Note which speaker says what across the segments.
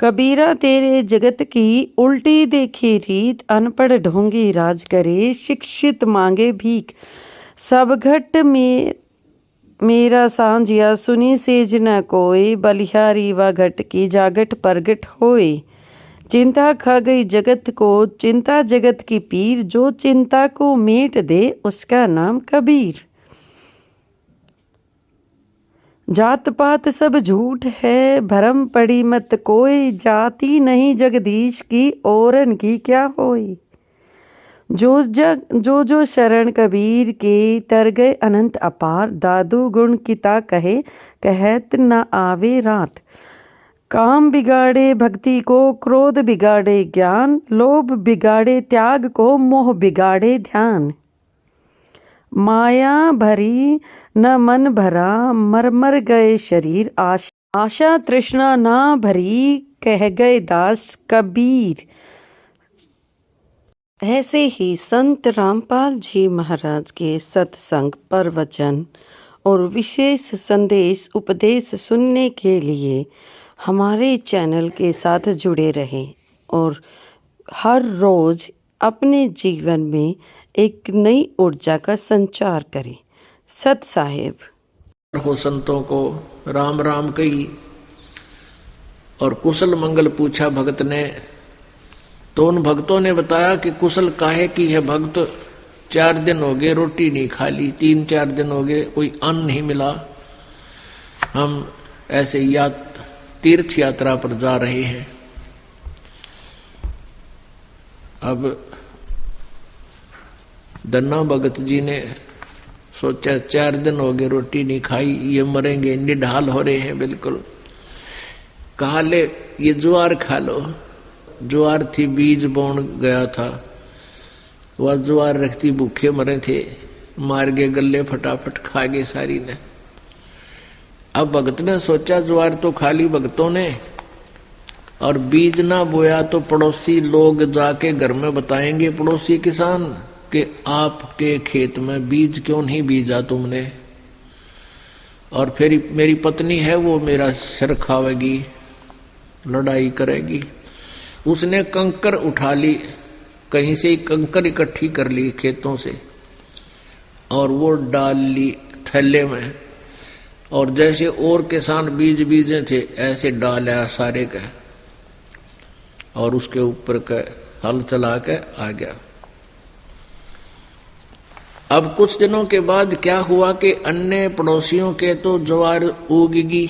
Speaker 1: कबीरा तेरे जगत की उल्टी देखी रीत, अनपढ़ ढोंगी राज करे, शिक्षित मांगे भीख। सब घट में मेरा सांझिया, सुनी सेज न कोई, बलिहारी व घट की जागट प्रगट होए। चिंता खा गई जगत को, चिंता जगत की पीर, जो चिंता को मेट दे उसका नाम कबीर। जात पात सब झूठ है, भरम पड़ी मत कोई, जाति नहीं जगदीश की, औरन की क्या होई। जो शरण कबीर के, तर गए अनंत अपार, दादू गुण किता कहे, कहत न आवे रात। काम बिगाड़े भक्ति को, क्रोध बिगाड़े ज्ञान, लोभ बिगाड़े त्याग को, मोह बिगाड़े ध्यान। माया भरी न मन भरा, मर मर गए शरीर, आशा तृष्णा ना भरी, कह गए दास कबीर। ऐसे ही संत रामपाल जी महाराज के सत्संग, प्रवचन और विशेष संदेश उपदेश सुनने के लिए हमारे चैनल के साथ जुड़े रहें और हर रोज अपने जीवन में एक नई ऊर्जा का संचार करें। सत साहेब
Speaker 2: को संतों को राम राम कही और कुशल मंगल पूछा भगत ने। तो उन भक्तों ने बताया कि कुशल काहे की है भक्त, 4 दिन हो गए रोटी नहीं खा ली, 3-4 दिन हो गए कोई अन्न नहीं मिला, हम ऐसे तीर्थ यात्रा पर जा रहे हैं। अब दन्ना भगत जी ने सोचा 4 दिन हो गए रोटी नहीं खाई, ये मरेंगे, निढाल हो रहे हैं बिल्कुल। कहा ले ये ज्वार खा लो। ज्वार थी, बीज बोन गया था, वह ज्वार रखती, भूखे मरे थे, मार गए गले, फटाफट खा गए सारी ने। अब भगत ने सोचा ज्वार तो खा ली भक्तों ने, और बीज ना बोया तो पड़ोसी लोग जाके घर में बताएंगे, पड़ोसी किसान, कि आपके खेत में बीज क्यों नहीं बीजा तुमने, और फिर मेरी पत्नी है वो मेरा सिर खावेगी, लड़ाई करेगी। उसने कंकर उठा ली, कहीं से ही कंकर इकट्ठी कर ली खेतों से, और वो डाल ली थैले में, और जैसे और किसान बीज बीजे थे ऐसे डाला सारे का, और उसके ऊपर का हल चला के आ गया। अब कुछ दिनों के बाद क्या हुआ कि अन्य पड़ोसियों के तो ज्वार उगगी,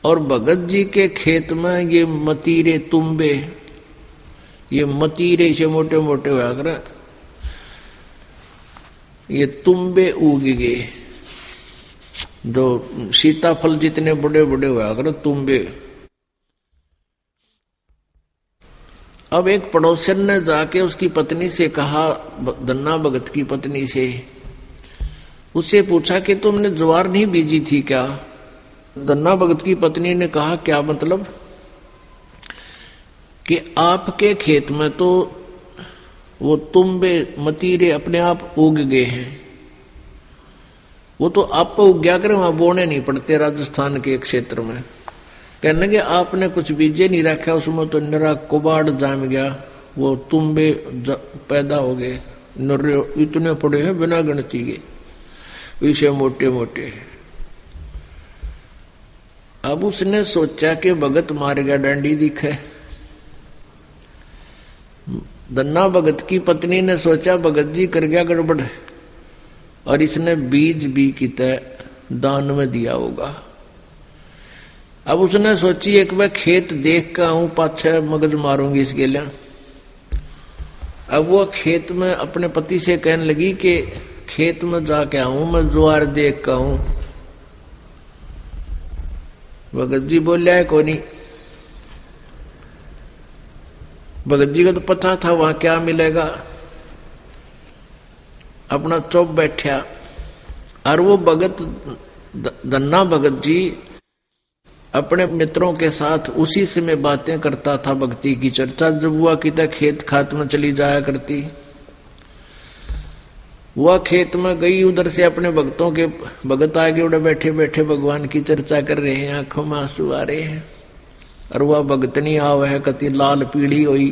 Speaker 2: और भगत जी के खेत में ये मतीरे तुम्बे, ये मतीरे से मोटे मोटे हुआ कर, ये तुम्बे उग गए, जो सीताफल जितने बड़े बड़े हुआ कर तुम्बे। अब एक पड़ोसन ने जाके उसकी पत्नी से कहा, दन्ना भगत की पत्नी से, उससे पूछा कि तुमने ज्वार नहीं बीजी थी क्या? दन्ना भगत की पत्नी ने कहा क्या मतलब? कि आपके खेत में तो वो तुम्बे मतीरे अपने आप उग गए हैं, वो तो आप उग गया करे, वहां बोने नहीं पड़ते राजस्थान के क्षेत्र में। कहने लगे आपने कुछ बीजे नहीं रखा, उसमें तो निरा कुबाड़ जाम गया, वो तुम्बे पैदा हो गए, इतने पड़े हैं बिना गिनती के, इसे मोटे मोटे। अब उसने सोचा कि भगत मार गया डंडी दिखे। दन्ना भगत की पत्नी ने सोचा भगत जी कर गया गड़बड़, और इसने बीज भी कितने दान में दिया होगा। अब उसने सोची एक बार खेत देख कर आऊं, पाछे मगज मारूंगी इसके लिए। अब वो खेत में अपने पति से कहने लगी कि खेत में जाके आऊं, मैं ज्वार देख कर आऊं। भगत जी बोलिया है कोनी। भगत जी को तो पता था वहां क्या मिलेगा, अपना चुप बैठा। और वो भगत दन्ना भगत जी अपने मित्रों के साथ उसी समय बातें करता था, भक्ति की चर्चा जब हुआ कि तक खेत खात में चली जाया करती। वह खेत में गई, उधर से अपने भक्तों के भगत आगे उड़े बैठे बैठे भगवान की चर्चा कर रहे हैं, आंखों में आंसू आ रहे हैं। और वह भगतनी आव है कति लाल पीली हुई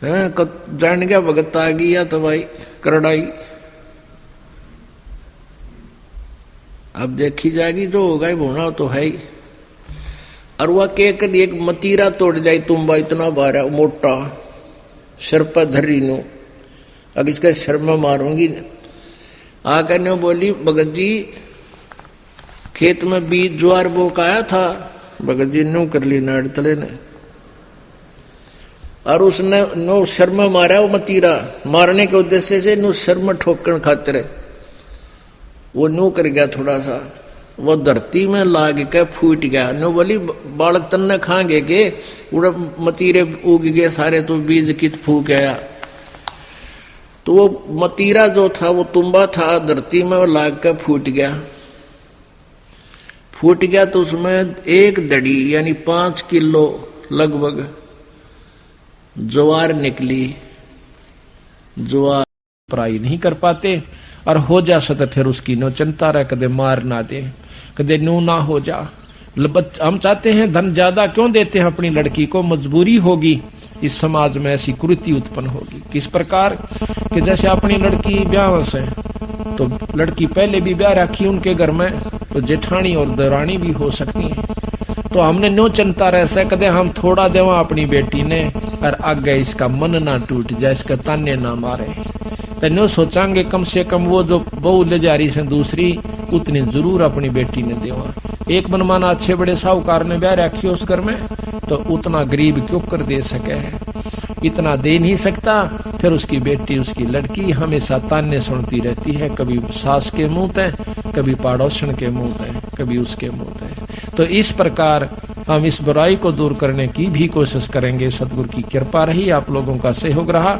Speaker 2: है, जान गया भगत आ गई या तो भाई करड़ाई। अब देखी जाएगी, जो होगा ही होना तो है ही। और वह केकर एक मतीरा तोड़ जाए तुम्बा इतना बारा मोटा सिर पर धरी नो, अब इसका सिर में मारूंगी। आकर ने बोली भगत जी खेत में बीज ज्वार बोकाया था। भगत जी नो कर ली नाड़ तले ने, और उसने नो सिर में मारा। वो मतीरा मारने के उद्देश्य से नो सिर में ठोकर खातिर वो नो कर गया थोड़ा सा, वो धरती में लाग के फूट गया। नो बोली बालक तन्ने खाएंगे के उड़ा मतीरे उग गए सारे, तो बीज कित फूक गया। तो वो मतीरा जो था वो तुम्बा था धरती में लाग के फूट गया। फूट गया तो उसमें एक दड़ी यानी 5 किलो लगभग ज्वार निकली। ज्वार
Speaker 3: पराई नहीं कर पाते, और हो जा सके फिर उसकी नो चिंता रहे, कदे मार ना दे, कदे नू ना हो जा। हम चाहते हैं धन ज्यादा क्यों देते हैं अपनी लड़की को, मजबूरी होगी इस समाज में ऐसी कुरीति उत्पन्न होगी। किस प्रकार कि जैसे अपनी लड़की ब्याह से, तो लड़की पहले भी ब्याह रखी उनके घर में, तो जेठानी और दरानी भी हो सकती है। तो हमने नो चिंता रह से कदे हम थोड़ा देवा अपनी बेटी ने, और आगे इसका मन ना टूट जाए, इसका ताने ना मारे। तो नो सोचांगे कम से कम वो जो बहू ले जा रही से दूसरी उतनी जरूर अपनी बेटी ने देवा। एक मनमाना अच्छे बड़े साहूकार ने ब्याह रखी उस घर में, तो उतना गरीब क्यों कर दे सके है, इतना दे नहीं सकता। फिर उसकी बेटी उसकी लड़की हमेशा ताने सुनती रहती है, कभी सास के मुंह ते, कभी पड़ोसन के मुंह ते, कभी उसके मुंह ते। तो इस प्रकार हम इस बुराई को दूर करने की भी कोशिश करेंगे। सतगुरु की कृपा रही, आप लोगों का सहयोग रहा।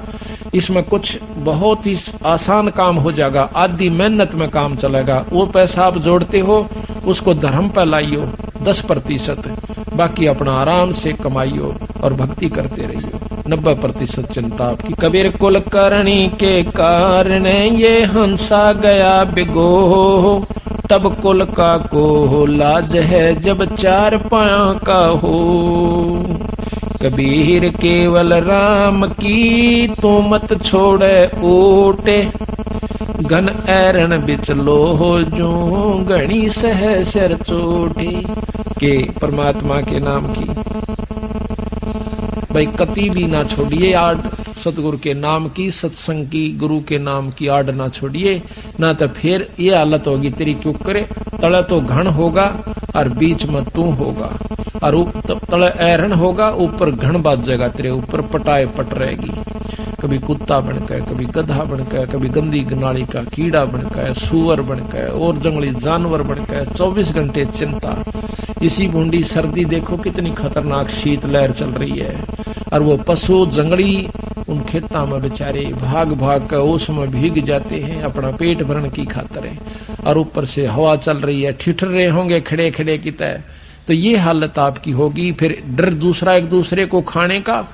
Speaker 3: इसमें कुछ बहुत ही आसान काम हो जाएगा, आधी मेहनत में काम चलेगा। वो पैसा आप जोड़ते हो उसको धर्म पर लाइयो 10%, बाकी अपना आराम से कमाइयो और भक्ति करते रहियो। 90% चिंता आपकी। कबीर कुल करणी के कारण ये हंसा गया बिगो, तब कुल का को लाज है जब 4 पाया का हो। कबीर केवल राम की तू मत छोड़े ओटे, घन ऐरण बिच लो जो घनी सह सिर चोटे। के परमात्मा के नाम की भाई कति भी ना छोड़िए आड़, सतगुरु के नाम की, सत्संग की, गुरु के नाम की आड़ ना छोड़िए, ना तो फिर ये हालत होगी तेरी क्यों करे। तले तो घन होगा और बीच में तू होगा, और तले ऐरण होगा, ऊपर घन बाजेगा तेरे ऊपर, पटाए पट रहेगी। कभी कुत्ता बनकर, कभी गधा बनकर, कभी गंदी नाली का कीड़ा बनकर, सुअर बनकर और जंगली जानवर बनकर, 24 घंटे चिंता। इसी बूंदी सर्दी देखो कितनी खतरनाक शीत लहर चल रही है, और वो पशु जंगली उन खेतों में बेचारे भाग भाग कर ओस में भीग जाते हैं अपना पेट भरने की खातिर, और ऊपर से हवा चल रही है, ठिठर रहे होंगे खड़े खड़े की तरह। तो ये हालत आपकी होगी। फिर डर दूसरा एक दूसरे को खाने का,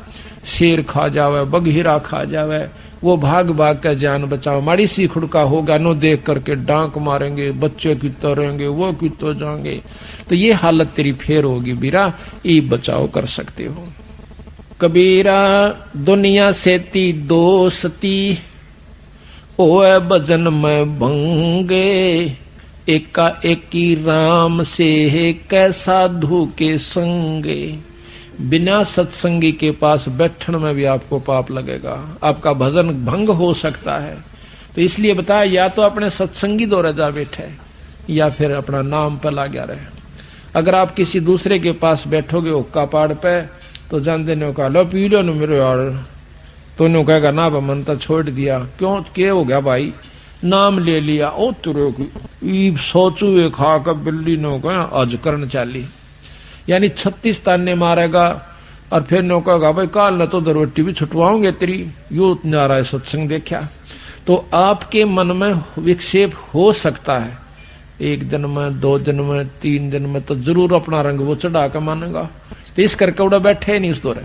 Speaker 3: शेर खा जावे, बघीरा खा जावे, वो भाग भाग कर जान बचाओ। माड़ी सी खुड़का होगा नो देख करके डांक मारेंगे, बच्चे कितो रहेंगे, वो कितो जाएंगे। तो ये हालत तेरी फेर होगी बीरा, ये बचाव कर सकते हो। कबीरा दुनिया से ती दोस्ती, ओए भजन में भंगे, एका एकी राम से कै साधु के संगे। बिना सत्संगी के पास बैठन में भी आपको पाप लगेगा, आपका भजन भंग हो सकता है। तो इसलिए बताया, या तो अपने सत्संगी द्वारा जा बैठे, या फिर अपना नाम पर लगा रहे। अगर आप किसी दूसरे के पास बैठोगे हुक्का पाड़ पे, तो जान देने का लो पी लो न मेरे यार, तो उन्होंने कहेगा ना मन तो छोड़ दिया। क्यों क्या हो गया भाई, नाम ले लिया, ओ तुरे सोचू खा कर बिल्ली नो कहा आज करन चाली, यानी 36 ताने मारेगा। और फिर नो कहेगा भाई काल न तो रोटी भी छुटवाओगे तेरी, यो नारा सत्संग देखा। तो आपके मन में विक्षेप हो सकता है, 1 दिन में, 2 दिन में, 3 दिन में, तो जरूर अपना रंग वो चढ़ा कर मानेगा। तो इस करके उड़ा बैठे नहीं उस दौरे,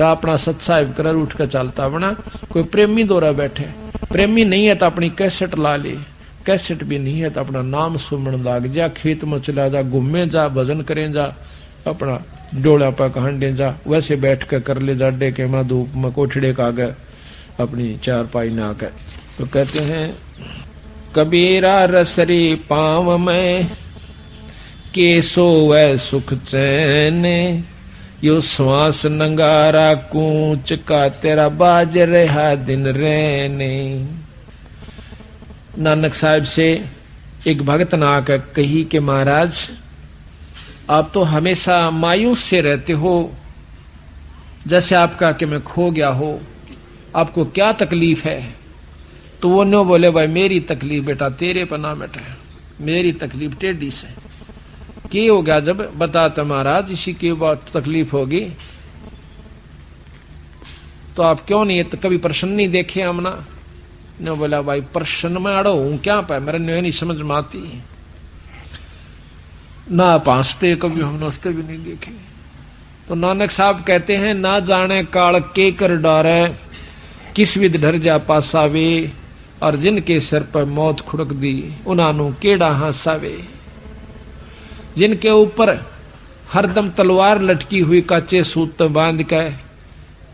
Speaker 3: अपना सत्साहिब कर उठ कर चलता बना। कोई प्रेमी दौरा बैठे, प्रेमी नहीं है तो अपनी कैसेट ला ले, कैसेट भी नहीं है तो अपना नाम सुमन लाग जा, खेत में चला जा, घूमे जा, भजन करें जा, अपना डोला पर कहंडे जा, वैसे बैठ कर कर ले जाडे के मैं धूप में कोठड़े का गए अपनी चारपाई ना कर। तो कहते हैं कबीरा रसरी पाँव में के सोवे सुख चैन, यो श्वास नंगारा कूच का तेरा बाज रहा दिन रहने। नानक साहब से एक भगत ने आकर कही कि महाराज आप तो हमेशा मायूस से रहते हो, जैसे आपका कि मैं खो गया हो, आपको क्या तकलीफ है? तो वो नो बोले भाई मेरी तकलीफ बेटा तेरे पर ना बैठा है, मेरी तकलीफ टेढ़ी से। क्या हो गया? जब बताते महाराज इसी की बात तकलीफ होगी तो आप क्यों नहीं तो कभी प्रश्न नहीं देखे हमना? ने बोला भाई प्रश्न में अड़ो हूं क्या पाए, मेरे नहीं समझ में आती ना, आप हंसते कभी हम हंसते भी नहीं देखे। तो नानक साहब कहते हैं ना जाने काल के कर डारे, किस विध डर जा पासावे, और जिनके सिर पर मौत खुड़क दी उन्हां केड़ा हंसावे। जिनके ऊपर हरदम तलवार लटकी हुई काचे सूत बांध के,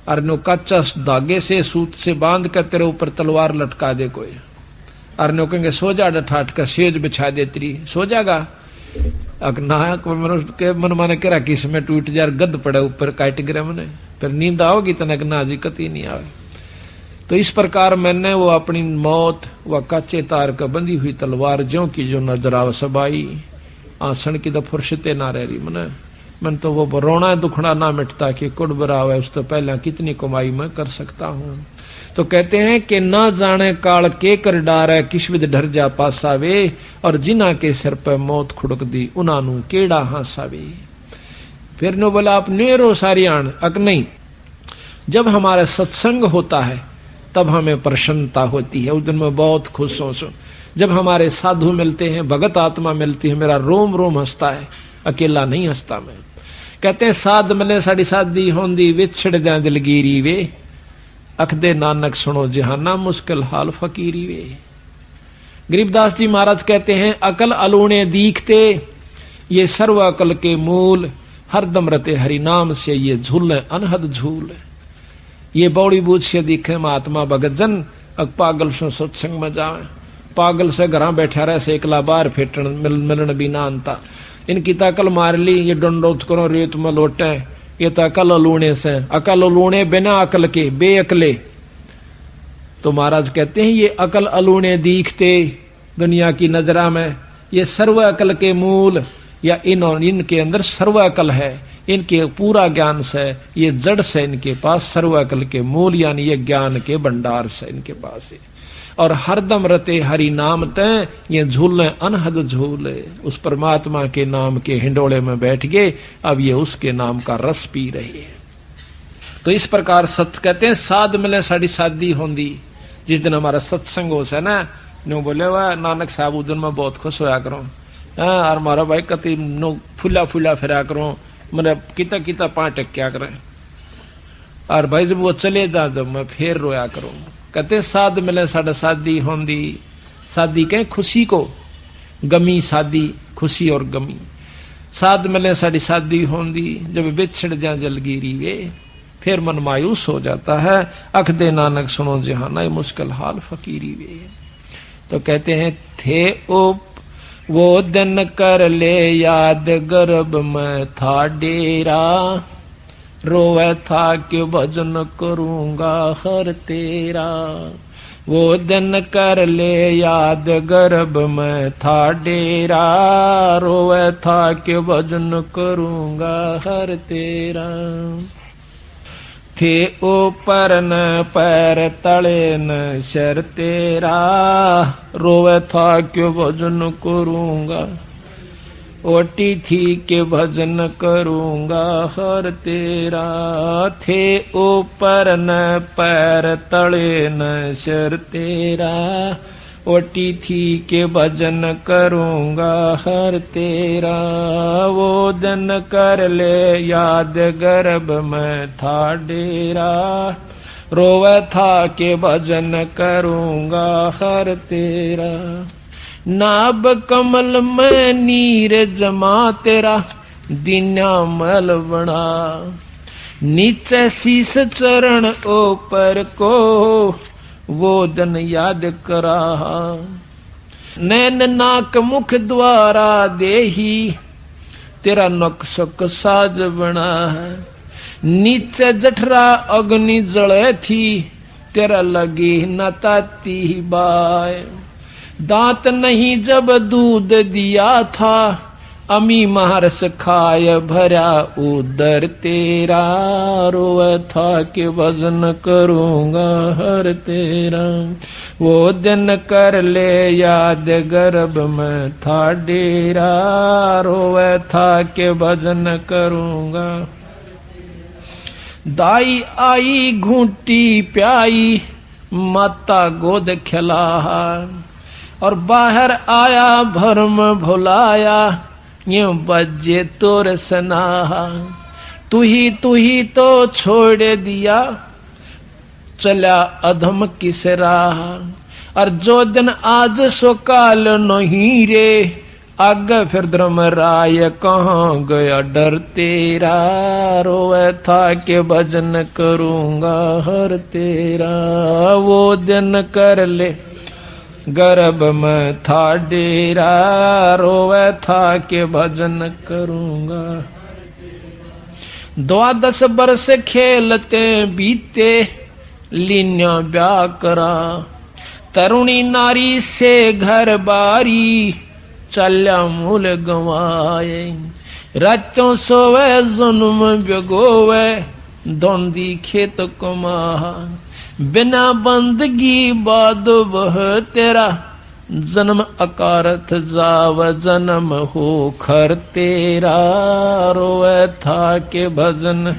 Speaker 3: और नो कच्चा धागे से सूत से बांध कर तेरे ऊपर तलवार लटका दे कोई, और नो कहेंगे सो जा ठाट का सेज बिछा दे तेरी, सो जागा। नायक के मन माने करा किस में टूट जा गद पड़े ऊपर काट गिरे मने, फिर नींद आओगी तनक ना जी कती नहीं आवे। तो इस प्रकार मैंने वो अपनी मौत व कच्चे तार का बंधी हुई तलवार ज्यों की जो नजर आव सबाई, आसन की तो फुर्सते ना रह रही मन तो वो रोना दुखना ना मिटता कि कुड़ बराव है, उस तो पहले कितनी कमाई मैं कर सकता हूं। तो कहते हैं कि ना जाने काल के कर डार है, किस विध डर जा पासावे, और जिना के सिर पर मौत खुड़क दी उन्हां केड़ा हंसावे। फिर नो बोला आप नेरो सारियाण अक नहीं, जब हमारा सत्संग होता है तब हमें प्रसन्नता होती है, उस दिन मैं बहुत खुश हूं। जब हमारे साधु मिलते हैं, भगत आत्मा मिलती है, मेरा रोम रोम हंसता है, अकेला नहीं हंसता मैं। कहते हैं साध मिले साड़ी शादी होंदी, विछड़ जा दिलगीरी वे, अखदे नानक सुनो जहाना मुश्किल हाल फकीरी वे। गरीबदास जी महाराज कहते हैं अकल अलूणे दीखते, ये सर्व अकल के मूल, हरदम रते हरि नाम से ये झूल अनहद झूल। ये बौड़ी बूझ से दिखे महात्मा भगत जन, अक पागल से सत्संग में जावे, पागल से घर बैठा रहे से एकला बार फेटन मिलन बिना अंता। इनकी तकल मार ली, ये डंडोत करो रेत में लोटे, ये तो अकल लूणे से, अकल लूणे बिना अकल के बेअकले। तो महाराज कहते हैं ये अकल अलूणे दीखते दुनिया की नजरा में, ये सर्व अकल के मूल, या इनके अंदर सर्व अकल है, इनके पूरा ज्ञान से, ये जड़ से इनके पास सर्व अकल के मूल यानी ये ज्ञान के भंडार से इनके पास है। और हरदम रते हरि नाम तय, ये झूले अनहद झूले, उस परमात्मा के नाम के हिंडोले में बैठ गए, अब ये उसके नाम का रस पी रहे हैं। तो इस प्रकार सत्य कहते हैं साध मिले साड़ी शादी होंदी। जिस दिन हमारा सत्संग हो से ना, नो बोले वाह नानक साहब उस दिन में बहुत खुश होया करो, और मारा भाई कति नो फुला फुला फिरा करो, मतलब किता किता पांच क्या करें, और भाई जब वो चले जा जब मैं फिर रोया करूं। कहते साध मिले साढ़े शादी होंदी, शादी कहें खुशी को, गमी शादी खुशी और गमी, साध मिले साड़ी शादी होंदी, जब बिछड़ जा जलगीरी वे, फिर मन मायूस हो जाता है, अख दे नानक सुनो जहाना मुश्किल हाल फकीरी वे। तो कहते हैं थे उप वो दिन कर ले याद, गर्भ में था डेरा, रोवे था कि भजन करूंगा हर तेरा। वो दिन कर ले याद, गर्भ में था डेरा, रोवे था कि भजन करूंगा हर तेरा। थे ऊपर न पैर तले न शर तेरा, रोवे था कि भजन करूंगा, ओटी थी के भजन करूंगा हर तेरा। थे ऊपर न पैर तले न शर तेरा, ओटी थी के भजन करूंगा हर तेरा। वो दिन कर ले याद, गर्भ में था डेरा, रोवे था के भजन करूंगा हर तेरा। नाभ कमल में नीर जमा तेरा, दीन्या मल बना। नीचे शीस चरण ऊपर को वो दिन याद करा। नैन नाक मुख द्वारा देही तेरा नक्शक साज बना है। नीचे जठरा अग्नि जले थी तेरा लगी न ताती बाय। दांत नहीं जब दूध दिया था अमी महर्ष खाय भरा उदर तेरा। रोए था कि भजन करूंगा हर तेरा। वो दिन कर ले याद गर्भ में था डेरा। रोए था कि भजन करूंगा। दाई आई घूंटी प्याई माता गोद खिला। और बाहर आया भरम भुलाया यूं बजे तोर सनाहा। तू ही तो छोड़ दिया चला अधम किस राह। और जो दिन आज सो काल नहीं रे आगे फिर धर्म राय कहाँ गया डर तेरा। रोए था के भजन करूंगा हर तेरा। वो दिन कर ले गर्भ में था डेरा। रोवे था के भजन करूंगा। 12 बरस खेलते बीते लीन्या ब्याह करा। तरुणी नारी से घर बारी चल्या मूल गवाए। रातों सोवे जुन्म बिगोवे धोंदी खेत कमा। बिना बंदगी बाद वह तेरा जन्म अकारथ जाव जन्म हो खर तेरा। रोए था के भजन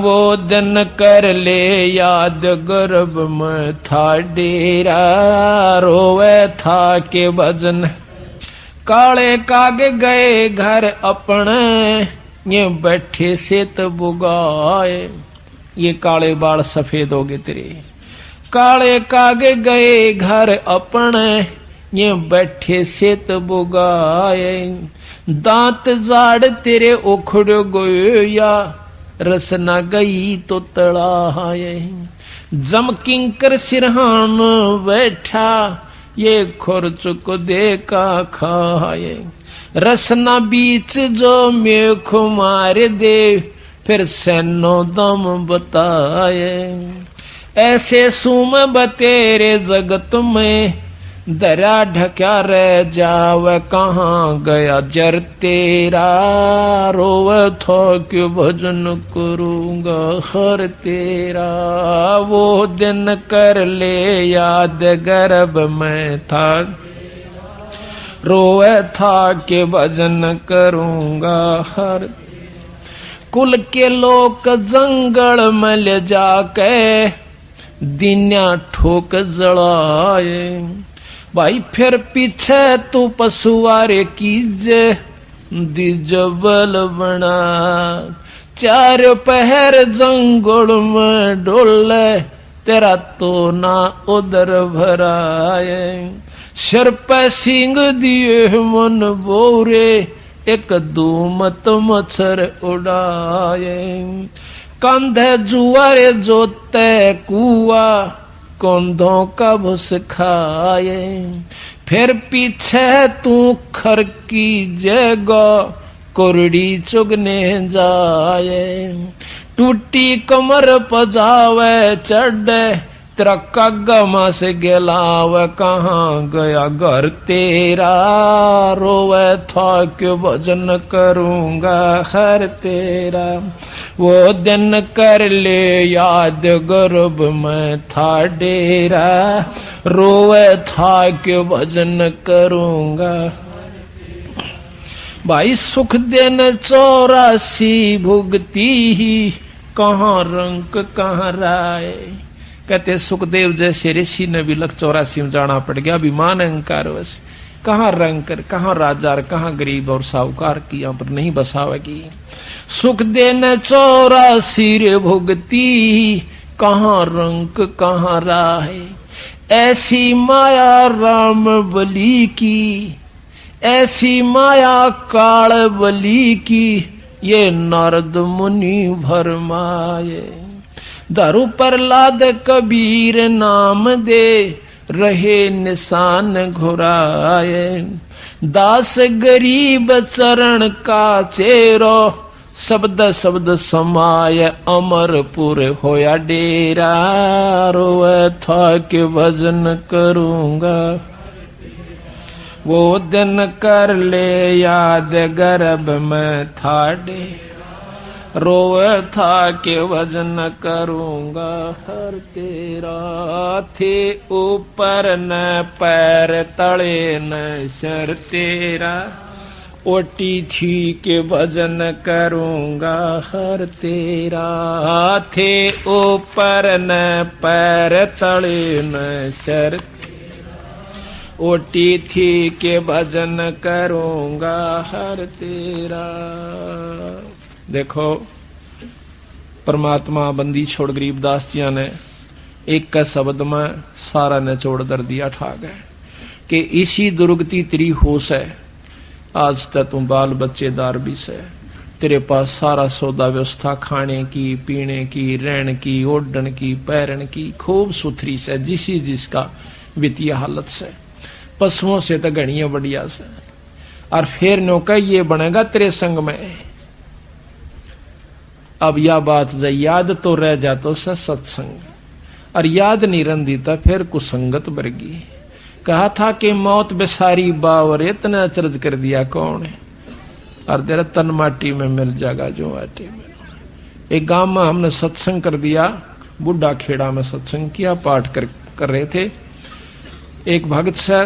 Speaker 3: वो दिन कर ले याद गर्भ में था डेरा। रोए था के भजन। काले कागे गए घर अपने ये बैठे सेत बुगाए। ये काले बाल सफेद हो गए तेरे। काले कागे गए घर अपने ये बैठे सेत बुगाए। दांत जाड़ तेरे उखड़ गए या रसना गई तो तड़ाए। जम किंकर सिरहान बैठा ये खुरचुक देखा खाए। रसना बीच जो मेख मार दे फिर सैनो दम बताए। ऐसे सुम बतेरे जगत में दरा ढक्या रह जाव कहाँ गया जर तेरा। रोव थो क्यों भजन करूंगा हर तेरा। वो दिन कर ले याद गर्भ में था। रोवे था के भजन करूंगा हर। कुल के लोग जंगल में ले जाके दिन्या ठोक जड़ाए। भाई फिर पीछे तू पशुआरे कीजे दिजबल बना। 4 पहर जंगल में डोले तेरा तो ना उधर भराए। सिर पे सिंग दिए मन बोरे एक दूमत मच्छर उड़ाए। कंधे जुआरे जोते कुआ कंधों का भुस खाए। फिर पीछे तू खर की जगह कुरड़ी चुगने जाए। टूटी कमर पजावे चढ़े तेरा कगमा से गेलाव कहाँ गया घर तेरा। रोवे था क्यों भजन करूंगा हर तेरा। वो दिन कर ले याद गर्भ में था डेरा। रोवे था क्यों भजन करूंगा। भाई सुख दिन 84 भुगती ही कहाँ रंक कहाँ राय। कहते सुखदेव जैसे ऋषि ने भी 84 में जाना पड़ गया। अभिमान अहंकार वैसे कहाँ रंग कर कहाँ राजा कहाँ गरीब और साहूकार की यहाँ पर नहीं बसावेगी। सुख देने 84 भुगती कहाँ रंग कहाँ राह। ऐसी माया राम बली की ऐसी माया काल बली की ये नारद मुनि भरमाए। दारू पर लाद कबीर नाम दे रहे निशान घुराए। दास गरीब चरण का चेरो शब्द शब्द समाय अमरपुर होया डेरा। रोए था के भजन करूंगा वो दिन कर ले याद गर्भ में था डे। रोए था के भजन करूंगा हर तेरा। थे ऊपर न पैर तले न सर तेरा। ओटी थी के भजन करूंगा हर तेरा। थे ऊपर न पैर तले न सर। ओटी थी के भजन करूंगा हर तेरा। देखो परमात्मा बंदी छोड़ गरीबदास जी ने एक का शब्द में सारा निचोड़ कर दिया ठा गए कि इसी दुर्गति तेरी होश है। आज तक तुम बाल बच्चेदार भी से, तेरे पास सारा सौदा व्यवस्था खाने की पीने की रहने की ओढ़न की पैरन की खूब सुथरी से जिसी जिसका वित्तीय हालत से। पशुओं से तो घड़ियां बढ़िया से। और फिर नौका ये बनेगा तेरे संग में। अब यह बात जब याद तो रह जातो से सत्संग और याद नहीं रंदी तो फिर कुसंगत बरगी। कहा था कि मौत बेसारी बावर इतना अचरज कर दिया कौन है और तेरा तन माटी में मिल जाएगा जो माटी में। एक गांव में हमने सत्संग कर दिया, बुढ़ा खेड़ा में सत्संग किया, पाठ कर रहे थे। एक भक्त से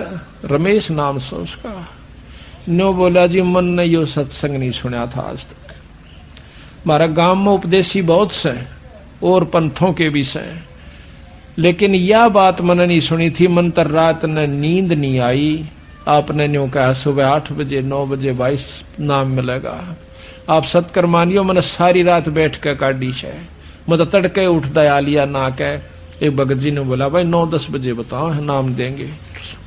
Speaker 3: रमेश नाम से उसका नो बोला जी मन ने यो सत्संग नहीं सुना था आज तक। हमारा गांव में उपदेशी बहुत से और पंथों के भी से, लेकिन यह बात मैंने नहीं सुनी थी। मन तर रात ने नींद नहीं आई। आपने न्यू कहा सुबह 8 बजे 9 बजे 22 नाम मिलेगा। आप सत्कर मानियो मैंने सारी रात बैठ कर काटी है। मतलब तड़के उठता आ लिया ना कह। एक भगत जी ने बोला भाई 9-10 बजे बताओ नाम देंगे।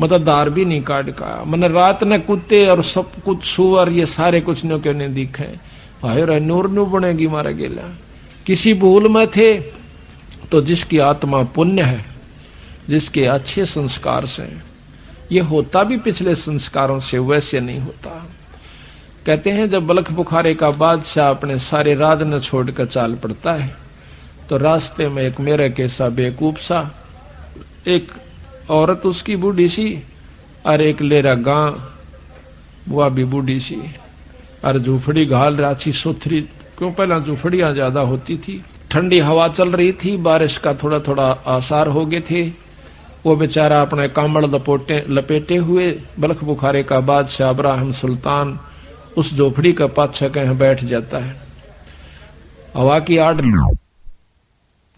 Speaker 3: मतलब दार भी नहीं काट का। मैंने रात ने कुत्ते और सब कुछ सुअर ये सारे कुछ न्यू क्यों नहीं दिखे। भाई रे नूर न्यू बनेगी मारा गेला। किसी भूल में थे तो जिसकी आत्मा पुण्य है, जिसके अच्छे संस्कार से, ये होता भी पिछले संस्कारों से, वैसे नहीं होता। कहते हैं जब बलख बुखारे का बादशाह अपने सारे राज न छोड़कर चाल पड़ता है तो रास्ते में एक मेरे के सा बेवकूफ सा एक औरत उसकी बूढ़ी सी और एक लेरा गां वह भी बूढ़ी सी और झूपड़ी घाल राची सुथरी, क्यों पहला झूपड़ियां ज्यादा होती थी। ठंडी हवा चल रही थी, बारिश का थोड़ा थोड़ा आसार हो गए थे। वो बेचारा अपने कांबड़ लपेटे हुए बलख बुखारे का बादशाह इब्राहिम सुल्तान उस झोपड़ी का पाछा कहीं बैठ जाता है। हवा की आड़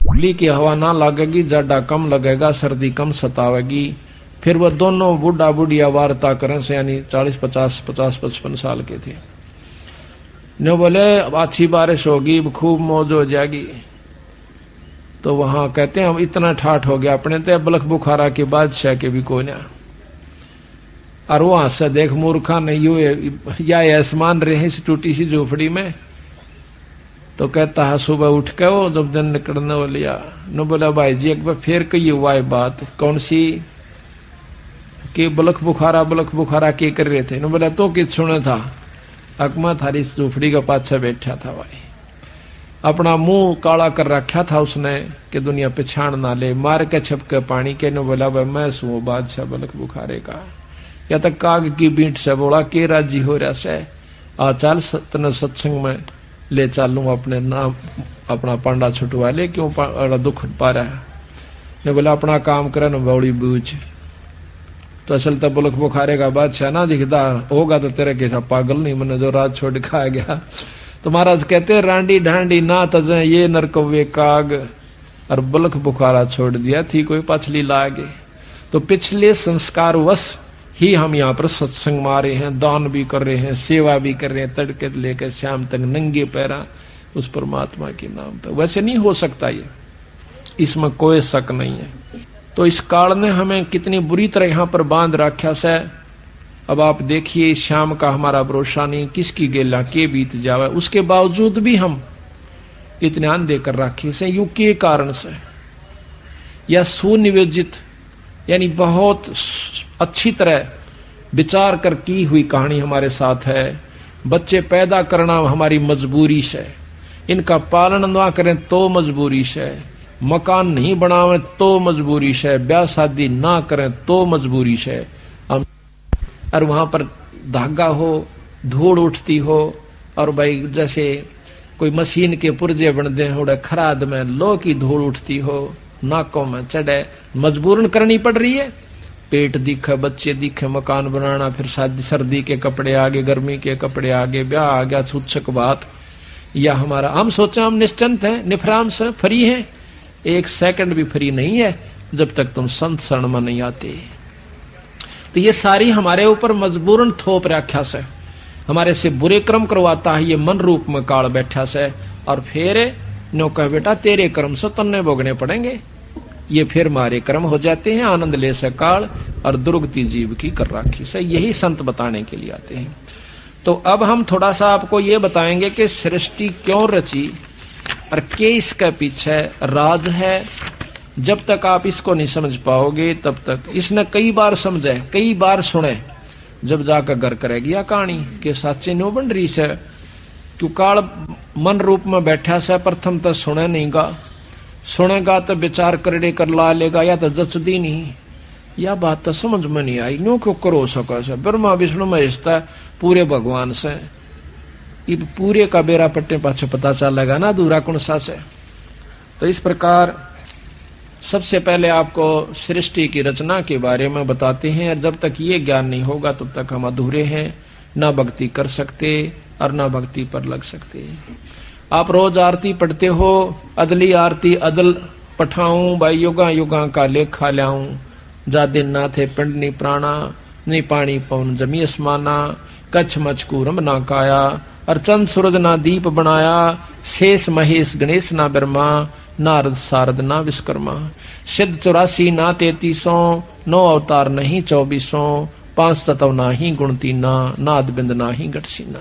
Speaker 3: ली की हवा ना लगेगी, जाडा कम लगेगा, सर्दी कम सतावेगी। फिर वह दोनों बूढ़ा बुढ़िया वार्ता करें से, यानी 40-50-55 साल के थे। न बोले अच्छी बारिश होगी, खूब मौज हो जाएगी। तो वहां कहते हैं हम इतना ठाठ हो गया अपने ते बलख बुखारा के बादशाह के भी कोई ना। और वहां से देख मूर्खा नहीं हुए या आसमान रहे इस टूटी सी झोपड़ी में। तो कहता है सुबह उठ के वो जब दिन निकलने वो लिया न बोला भाई जी एक बार फिर कही हुआ है बात कौन सी कि बलख बुखारा के कर रहे थे। न बोला तो किस सुने था अकमा थारी झोपड़ी का पाछा बैठा था भाई, अपना मुंह काला कर रखा था उसने कि दुनिया पहचान ना ले, मार के छपके पानी के। न बोला भाई मैं सू बादशाह बलख बुखारे का, या तक काग की बीट से बोला के राजी हो रहा से आ चल तने सत्संग में ले चालू अपने नाम अपना पांडा छुटवा ले, क्यों दुख पा रहा है। ने बोला अपना काम करे न बौड़ी बूझ। तो असल तो बलख बुखारे का बादशाह ना दिखता होगा तो तेरे कैसा पागल नहीं, मैंने जो रात छोड़ खा गया। तो महाराज कहते रांडी ढांडी ना तजे ये नरकवे काग, और बलख बुखारा छोड़ दिया थी कोई पछली लागे। तो पिछले संस्कार वश ही हम यहाँ पर सत्संग मारे हैं, दान भी कर रहे हैं, सेवा भी कर रहे हैं, तड़के लेकर शाम तक नंगे पैरा उस परमात्मा के नाम पे। वैसे नहीं हो सकता ये, इसमें कोई शक नहीं है। तो इस काल ने हमें कितनी बुरी तरह यहाँ पर बांध रखा से अब आप देखिए, शाम का हमारा भरोसा नहीं, किसकी गेला के बीत जावे, उसके बावजूद भी हम इतने अंधे कर रखे से युग के कारण से, या सुनियोजित यानी बहुत अच्छी तरह विचार कर की हुई कहानी हमारे साथ है। बच्चे पैदा करना हमारी मजबूरी से, इनका पालन ना करें तो मजबूरी से, मकान नहीं बनावे तो मजबूरी से, ब्याह शादी ना करें तो मजबूरी से। और वहां पर धागा हो, धूड़ उठती हो, और भाई जैसे कोई मशीन के पुर्जे बनते हो, खराद में लो की धूड़ उठती हो, नाकों में चढ़े, मजबूरन करनी पड़ रही है। पेट दिखे, बच्चे दिखे, मकान बनाना, फिर शादी, सर्दी के कपड़े आगे, गर्मी के कपड़े आगे, ब्याह आ गया, छूछक बात। या हमारा हम सोचा हम निश्चिंत हैं, निफराम से फ्री हैं, एक सेकंड भी फ्री नहीं है जब तक तुम संत शरण में नहीं आते। तो ये सारी हमारे ऊपर मजबूरन थोप रखा से, हमारे से बुरे कर्म करवाता है ये मन रूप में काल बैठा से, और फिर नो कह बेटा तेरे कर्म से तन्ने भोगने पड़ेंगे। ये फिर मारे कर्म हो जाते हैं, आनंद ले से काल और दुर्गति जीव की कर राखी से। यही संत बताने के लिए आते हैं। तो अब हम थोड़ा सा आपको ये बताएंगे कि सृष्टि क्यों रची और के इसके पीछे राज है। जब तक आप इसको नहीं समझ पाओगे तब तक, इसने कई बार समझे, कई बार सुने, जब जाकर घर करेगी या कहानी के साचे नो बन रही से, क्यों काल मन रूप में बैठा से। प्रथम तो सुने नहीं गा, सुनेगा तो विचार करड़े कर ला लेगा, या तो जचदी नहीं, या बात तो समझ में नहीं आई, नो क्यों करो सको से। ब्रह्मा विष्णु महेश पूरे भगवान से, ये पूरे का बेरा पट्टे पाछे पता चलेगा ना दूरा कौन सा से। तो इस प्रकार सबसे पहले आपको सृष्टि की रचना के बारे में बताते हैं, और जब तक ये ज्ञान नहीं होगा तब तक हम अधूरे हैं, ना भक्ति कर सकते और ना भक्ति पर लग सकते। आप रोज आरती पढ़ते हो, अदली आरती अदल पठाऊं, भाई युगा युगा का लेखा ल्याऊं, जा दिन ना थे पिंड नी प्राणा, नहीं पानी पवन जमी असमाना, कच्छ मचकू रम ना काया, और चंद सूरज ना दीप बनाया, शेष महेश गणेश ना ब्रह्मा, नारद सारद ना विश्वकर्मा, सिद्ध 84 ना 3300, 9 अवतार नहीं 2400, 5 तत्व ना ही गुण तीना, नाद बिंद ना ही गठसीना,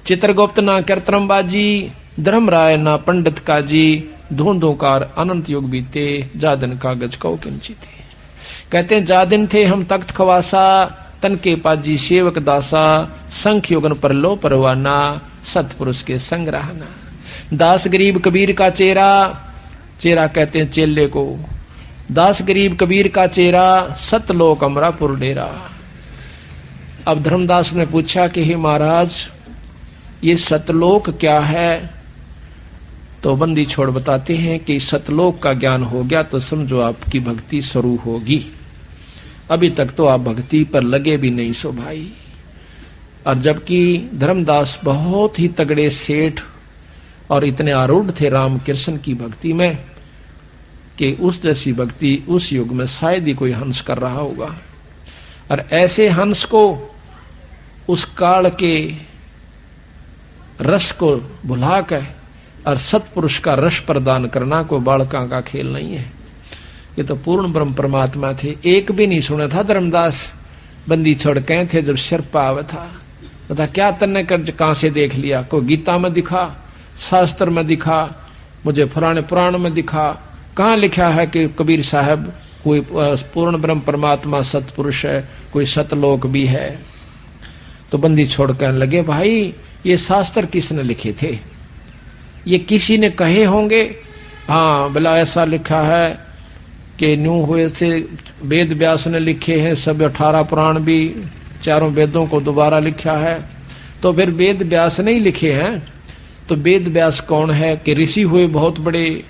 Speaker 3: चित्रगुप्त ना कीर्तनबाजी, धर्मराय ना पंडित काजी, धूंधोकार अनंत युग बीते, जादन कागज कौ किंचिते। कहते हैं जा दिन थे हम तख्त खवासा, तन के पाजी सेवक दासा, संख युगन पर लो परवाना, सतपुरुष के संग रहना। दास गरीब कबीर का चेहरा, चेहरा कहते हैं चेले को, दास गरीब कबीर का चेहरा, सतलोक अमरापुर डेरा। अब धर्मदास ने पूछा कि हे महाराज ये सतलोक क्या है? तो बंदी छोड़ बताते हैं कि सतलोक का ज्ञान हो गया तो समझो आपकी भक्ति शुरू होगी। अभी तक तो आप भक्ति पर लगे भी नहीं सो भाई। और जबकि धर्मदास बहुत ही तगड़े सेठ और इतने आरूढ़ थे राम कृष्ण की भक्ति में कि उस जैसी भक्ति उस युग में शायद ही कोई हंस कर रहा होगा। और ऐसे हंस को उस काल के रस को भुला कर और सतपुरुष का रस प्रदान करना कोई बालका का खेल नहीं है। ये तो पूर्ण ब्रह्म परमात्मा थे। एक भी नहीं सुना था धर्मदास बंदी छोड़ कहे थे जब सिर पाव था, बता क्या तन्ने कर कहां से देख लिया? कोई गीता में दिखा, शास्त्र में दिखा, मुझे पुराने पुराण में दिखा, कहाँ लिखा है कि कबीर साहब कोई पूर्ण ब्रह्म परमात्मा सतपुरुष है, कोई सतलोक भी है? तो बंदी छोड़ कहने लगे भाई ये शास्त्र किसने लिखे थे? ये किसी ने कहे होंगे? हाँ भला ऐसा लिखा है कि न्यू हुए से वेद व्यास ने लिखे हैं, सब 18 पुराण भी चारों वेदों को दोबारा लिखा है। तो फिर वेद व्यास नहीं लिखे हैं तो वेद व्यास कौन है? कि ऋषि हुए बहुत बड़े।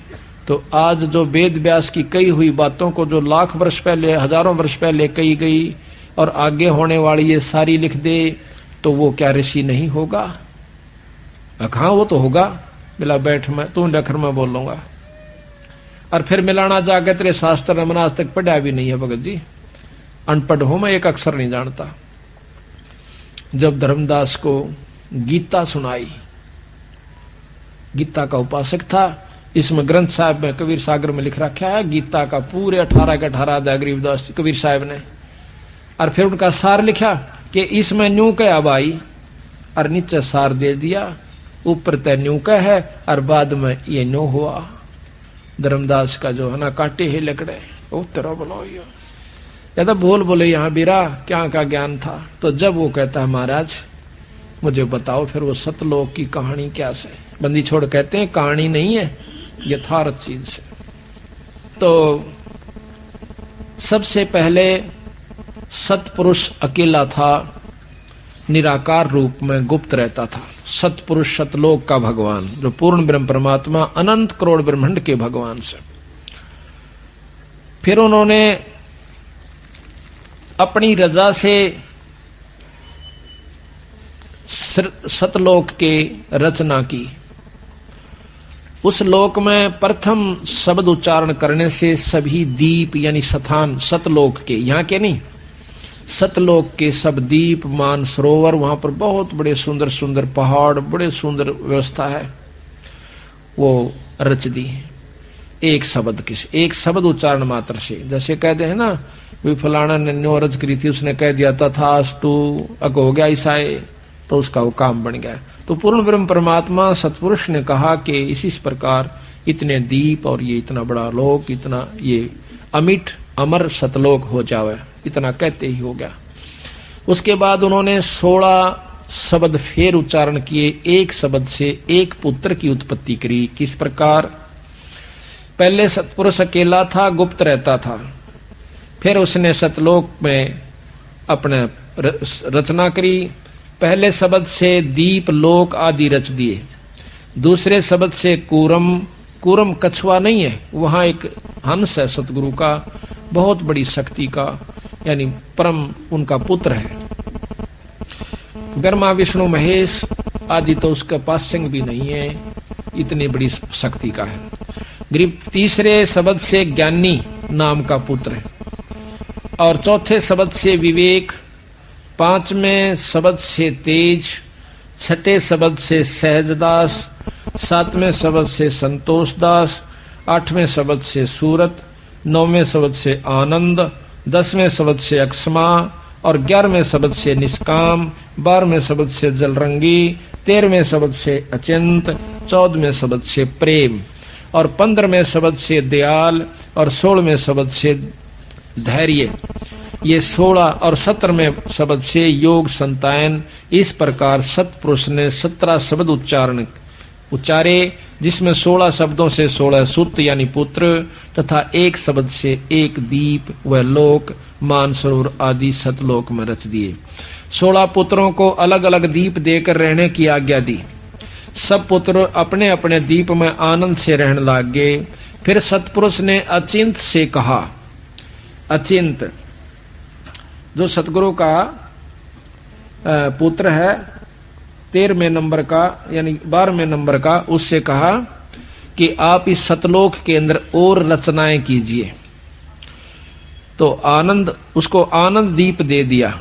Speaker 3: तो आज जो वेद व्यास की कही हुई बातों को जो लाख वर्ष पहले हजारों वर्ष पहले कही गई और आगे होने वाली ये सारी लिख दे तो वो क्या ऋषि नहीं होगा? हाँ वो तो होगा। मिला बैठ मैं तू डखर में बोलूंगा। और फिर मिलाना जाके तेरे शास्त्र में आज तक पढ़ा भी नहीं है भगत जी, अनपढ़ हूं मैं, एक अक्षर नहीं जानता। जब धर्मदास को गीता सुनाई, गीता का उपासक था, इसमें ग्रंथ साहब में कबीर सागर में लिख रखा है गीता का पूरे 18 के 18 अध्याय गरीबदास कबीर साहब ने। और फिर उनका सार लिखा कि इसमें न्यू कहा भाई, और नीचे सार दे दिया, ऊपर तय न्यू का है और बाद में ये न्यू हुआ। धर्मदास का जो है ना काटे ही लकड़े, ओ तेरा बोलो या तो बोले यहाँ बीरा क्या का ज्ञान था। तो जब वो कहता है महाराज मुझे बताओ फिर वो सतलोक की कहानी क्या से, बंदी छोड़ कहते हैं कहानी नहीं है यथार्थ चीज से। तो सबसे पहले सतपुरुष अकेला था, निराकार रूप में गुप्त रहता था। सतपुरुष सतलोक का भगवान जो पूर्ण ब्रह्म परमात्मा अनंत करोड़ ब्रह्मांड के भगवान से। फिर उन्होंने अपनी रजा से सतलोक के रचना की। उस लोक में प्रथम शब्द उच्चारण करने से सभी दीप यानी स्थान सतलोक के, यहाँ के नहीं, सतलोक के सब दीप मान सरोवर, वहां पर बहुत बड़े सुंदर सुंदर पहाड़, बड़े सुंदर व्यवस्था है, वो रच दी एक शब्द के, एक शब्द उच्चारण मात्र से। जैसे कहते हैं ना भी फलाना ने न्यो रच करी थी, उसने कह दिया तथास्तु, अग हो गया ईसाई, तो उसका वो काम बन गया। तो पूर्ण ब्रह्म परमात्मा सतपुरुष ने कहा कि इसी प्रकार इतने दीप और ये इतना बड़ा लोक, इतना ये अमिट अमर सतलोक हो जावे, इतना कहते ही हो गया। उसके बाद उन्होंने 16 शब्द फिर उच्चारण किए, एक शब्द से एक पुत्र की उत्पत्ति करी। किस प्रकार? पहले सतपुरुष अकेला था, गुप्त रहता था, फिर उसने सतलोक में अपने रचना करी। पहले शब्द से दीप लोक आदि रच दिए। दूसरे शब्द से कूरम, कूरम कछुआ नहीं है, वहां एक हंस है सतगुरु का, बहुत बड़ी शक्ति का, यानी परम उनका पुत्र है। ब्रह्मा विष्णु महेश आदि तो उसके पास सिंह भी नहीं है, इतनी बड़ी शक्ति का है। तीसरे शब्द से ज्ञानी नाम का पुत्र है, और चौथे शब्द से विवेक, पांचवें शब्द से तेज, छठे शब्द से सहजदास, सातवें शब्द से संतोषदास, आठवें शब्द से सूरत, नौवें शब्द से आनंद, 10वें शब्द से अक्षमा, और 11वें शब्द से निष्काम, 12वें शब्द से जलरंगी, 13वें शब्द से अचिंत, 14वें शब्द से प्रेम, और 15वें शब्द से दयाल, और 16वें शब्द से धैर्य। ये 16 और 17वें शब्द से योग संतायन। इस प्रकार सतपुरुष ने 17 शब्द उच्चारे, जिसमें 16 शब्दों से 16 सुत यानी पुत्र, तथा एक शब्द से एक दीप व लोक मानसरोवर आदि सतलोक में रच दिए। 16 पुत्रों को अलग अलग दीप देकर रहने की आज्ञा दी। सब पुत्र अपने अपने दीप में आनंद से रहने लग गए। फिर सतपुरुष ने अचिंत से कहा, अचिंत जो सतगुरु का पुत्र है 13वें नंबर का यानी 12वें नंबर का, उससे कहा कि आप इस सतलोक के अंदर और रचनाएं कीजिए। तो आनंद, उसको आनंद दीप दे दिया।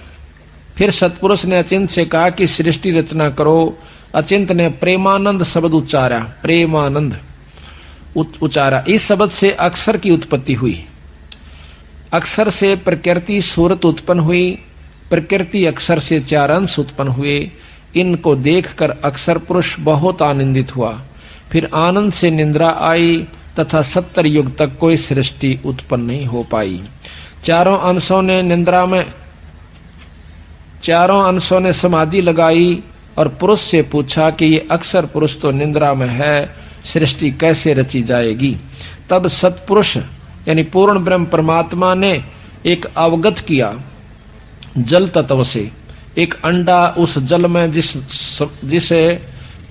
Speaker 3: फिर सतपुरुष ने अचिंत से कहा कि सृष्टि रचना करो। अचिंत ने प्रेमानंद शब्द उच्चारा, प्रेमानंद उच्चारा। इस शब्द से अक्षर की उत्पत्ति हुई। अक्षर से प्रकृति सूरत उत्पन्न हुई। प्रकृति अक्षर से 4 अंश उत्पन्न हुए। इनको देखकर अक्षर पुरुष बहुत आनंदित हुआ। फिर आनंद से निद्रा आई तथा 70 युग तक कोई सृष्टि उत्पन्न नहीं हो पाई। चारों अंशों ने समाधि लगाई और पुरुष से पूछा कि ये अक्षर पुरुष तो निद्रा में है, सृष्टि कैसे रची जाएगी। तब सतपुरुष यानी पूर्ण ब्रह्म परमात्मा ने एक अवगत किया जल तत्व से। एक अंडा उस जल में जिस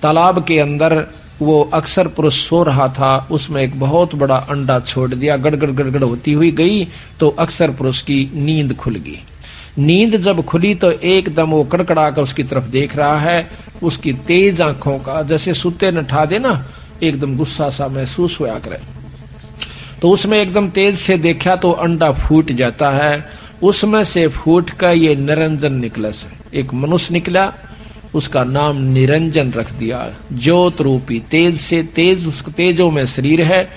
Speaker 3: तालाब के अंदर वो अक्षर पुरुष सो रहा था, उसमें एक बहुत बड़ा अंडा छोड़ दिया। गड़गड़ गड़गड़ होती हुई गई तो अक्षर पुरुष की नींद खुल गई। नींद जब खुली तो एकदम वो कड़कड़ा कर उसकी तरफ देख रहा है। उसकी तेज आंखों का जैसे सुते न ठा दे ना, एकदम गुस्सा सा महसूस हुआ करे। तो उसमें एकदम तेज से देखा तो अंडा फूट जाता है। उसमें से फूट कर ये निरंजन निकला से एक मनुष्य निकला, उसका नाम निरंजन रख दिया। ज्योत रूपी तेज से, तेज उसको तेजों में शरीर है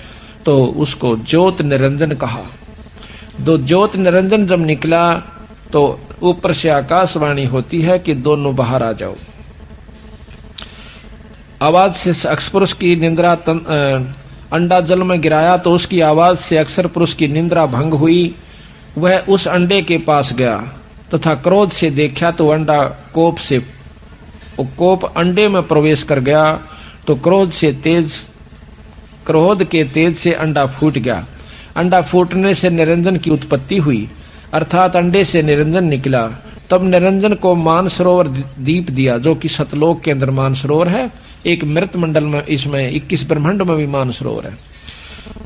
Speaker 3: तो उसको ज्योत निरंजन कहा। दो ज्योत निरंजन जब निकला तो ऊपर से आकाशवाणी होती है कि दोनों बाहर आ जाओ। आवाज से अक्सर पुरुष की निंद्रा अंडा जल में गिराया तो उसकी आवाज से अक्सर पुरुष की निंद्रा भंग हुई। वह उस अंडे के पास गया तथा क्रोध से देखा तो अंडा कोप अंडे में प्रवेश कर गया तो क्रोध के तेज से अंडा फूट गया। अंडा फूटने से निरंजन की उत्पत्ति हुई, अर्थात अंडे से निरंजन निकला। तब निरंजन को मानसरोवर दीप दिया, जो कि सतलोक के अंदर मानसरोवर है। एक मृत मंडल में, इसमें 21 ब्रह्मांड में भी मानसरोवर है।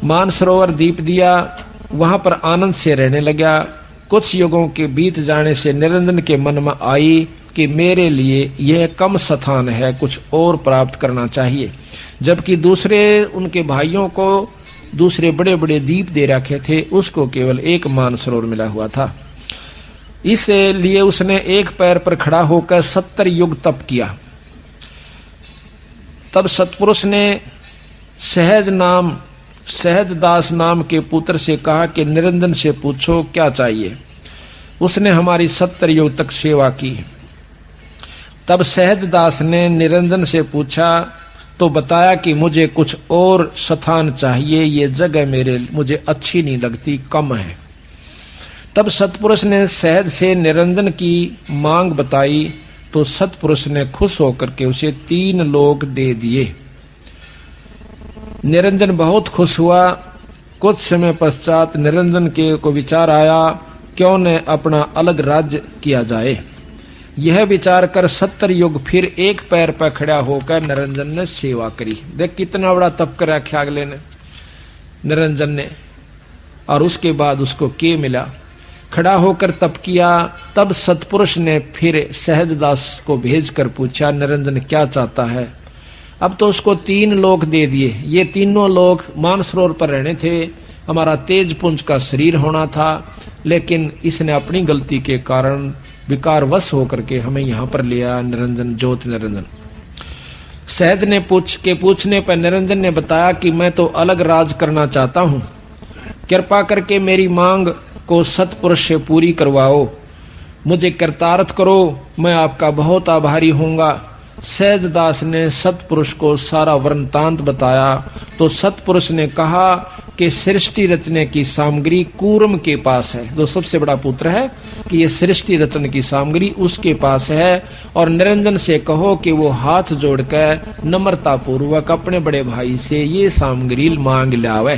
Speaker 3: मानसरोवर दीप दिया, वहां पर आनंद से रहने लगा। कुछ युगों के बीत जाने से निरंजन के मन में आई कि मेरे लिए यह कम स्थान है, कुछ और प्राप्त करना चाहिए। जबकि दूसरे उनके भाइयों को दूसरे बड़े बड़े दीप दे रखे थे, उसको केवल एक मानसरोवर मिला हुआ था। इसलिए उसने एक पैर पर खड़ा होकर 70 युग तप किया। तब सतपुरुष ने सहजदास नाम के पुत्र से कहा कि निरंजन से पूछो क्या चाहिए। उसने हमारी 70 युग तक सेवा की। तब सहजदास ने निरंजन से पूछा तो बताया कि मुझे कुछ और स्थान चाहिए, ये जगह मुझे अच्छी नहीं लगती, कम है। तब सतपुरुष ने सहज से निरंजन की मांग बताई तो सतपुरुष ने खुश होकर के उसे 3 लोक दे दिए। निरंजन बहुत खुश हुआ। कुछ समय पश्चात निरंजन को विचार आया, क्यों न अपना अलग राज्य किया जाए। यह विचार कर 70 युग फिर एक पैर पर खड़ा होकर निरंजन ने सेवा करी। देख कितना बड़ा तप कर रखा अगले ने, निरंजन ने। और उसके बाद उसको क्या मिला? खड़ा होकर तप किया। तब सतपुरुष ने फिर सहजदास को भेजकर पूछा निरंजन क्या चाहता है। अब तो उसको 3 लोक दे दिए। ये तीनों लोक मानसरोवर पर रहने थे। हमारा तेजपुंज का शरीर होना था, लेकिन इसने अपनी गलती के कारण विकारवश होकर के हमें यहाँ पर लिया। निरंजन, ज्योत निरंजन। सहज ने पूछने पर निरंजन ने बताया कि मैं तो अलग राज करना चाहता हूँ, कृपा करके मेरी मांग को सतपुरुष से पूरी करवाओ, मुझे कृतार्थ करो, मैं आपका बहुत आभारी होऊंगा। सहजदास ने सतपुरुष को सारा वृत्तांत बताया तो सतपुरुष ने कहा कि सृष्टि रचने की सामग्री कूर्म के पास है, जो सबसे बड़ा पुत्र है, कि ये सृष्टि रचने की सामग्री उसके पास है। और निरंजन से कहो कि वो हाथ जोड़कर नम्रता पूर्वक अपने बड़े भाई से ये सामग्री मांग लावे।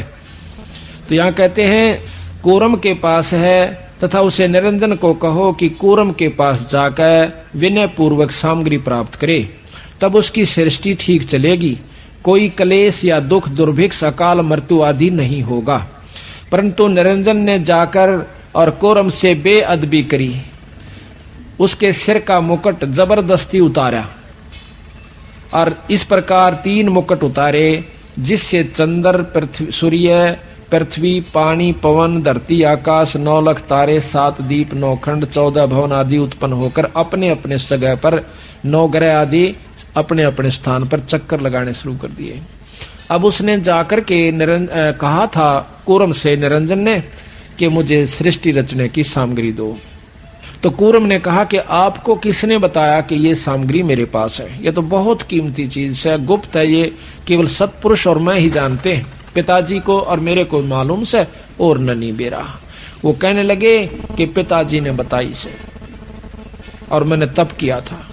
Speaker 3: तो यहाँ कहते हैं कूर्म के पास है, तथा उसे निरंजन को कहो कि कूर्म के पास जाकर विनय पूर्वक सामग्री प्राप्त करे, तब उसकी सृष्टि ठीक चलेगी। कोई क्लेश या दुख, दुर्भिक्ष, अकाल मृत्यु आदि नहीं होगा। परंतु निरंजन ने जाकर और कूर्म से बेअदबी करी, उसके सिर का मुकुट जबरदस्ती उतारा और इस प्रकार 3 मुकुट उतारे, जिससे चंद्र, सूर्य, पृथ्वी, पानी, पवन, धरती, आकाश, 9 लाख तारे, 7 दीप, 9 खंड, 14 भवन आदि उत्पन्न होकर अपने अपने जगह पर 9 ग्रह आदि अपने अपने स्थान पर चक्कर लगाने शुरू कर दिए। अब उसने जाकर के कहा था कूर्म से निरंजन ने कि मुझे सृष्टि रचने की सामग्री दो। तो कूर्म ने कहा कि आपको किसने बताया कि ये सामग्री मेरे पास है? ये तो बहुत कीमती चीज है, गुप्त है, ये केवल सतपुरुष और मैं ही जानते हैं। पिताजी को और मेरे को मालूम से और ननी बेरा। वो कहने लगे कि पिताजी ने बताई से और मैंने तप किया था।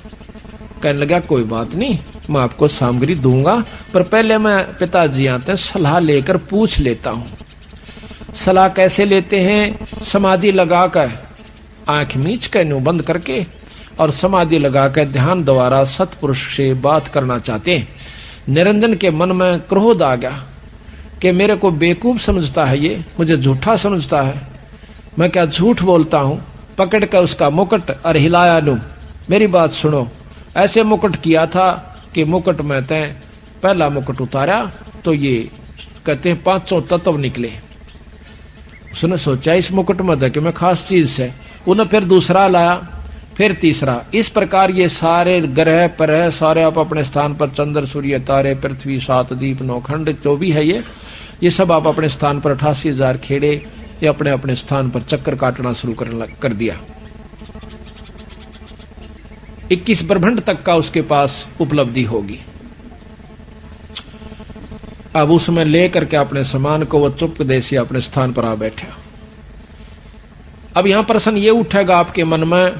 Speaker 3: कहने लगा कोई बात नहीं, मैं आपको सामग्री दूंगा, पर पहले मैं पिताजी आते हैं सलाह लेकर पूछ लेता हूँ। सलाह कैसे लेते हैं? समाधि लगाकर, आंख मीच कर न्यू बंद करके और समाधि लगाकर ध्यान द्वारा सतपुरुष से बात करना चाहते हैं। निरंजन के मन में क्रोध आ गया कि मेरे को बेवकूफ समझता है, ये मुझे झूठा समझता है, मैं क्या झूठ बोलता हूँ। पकड़ कर उसका मुकुट और हिलाया लूं, मेरी बात सुनो। ऐसे मुकुट किया था कि मुकुट में तय पहला मुकुट उतारा तो ये कहते हैं 500 तत्व निकले। उसने सोचा इस मुकुट में था कि मैं खास चीज से, उन्हें फिर दूसरा लाया, फिर तीसरा। इस प्रकार ये सारे ग्रह पर सारे आप अपने स्थान पर, चंद्र, सूर्य, तारे, पृथ्वी, 7 दीप, 9 खंड, जो भी है ये सब आप अपने स्थान पर 88,000 खेड़े ये अपने अपने स्थान पर चक्कर काटना शुरू कर दिया। 21 ब्रह्मांड तक का उसके पास उपलब्धि होगी। अब उसमें लेकर के अपने सामान को वो चुपके से अपने स्थान पर आ बैठा। अब यहां प्रश्न ये उठेगा आपके मन में,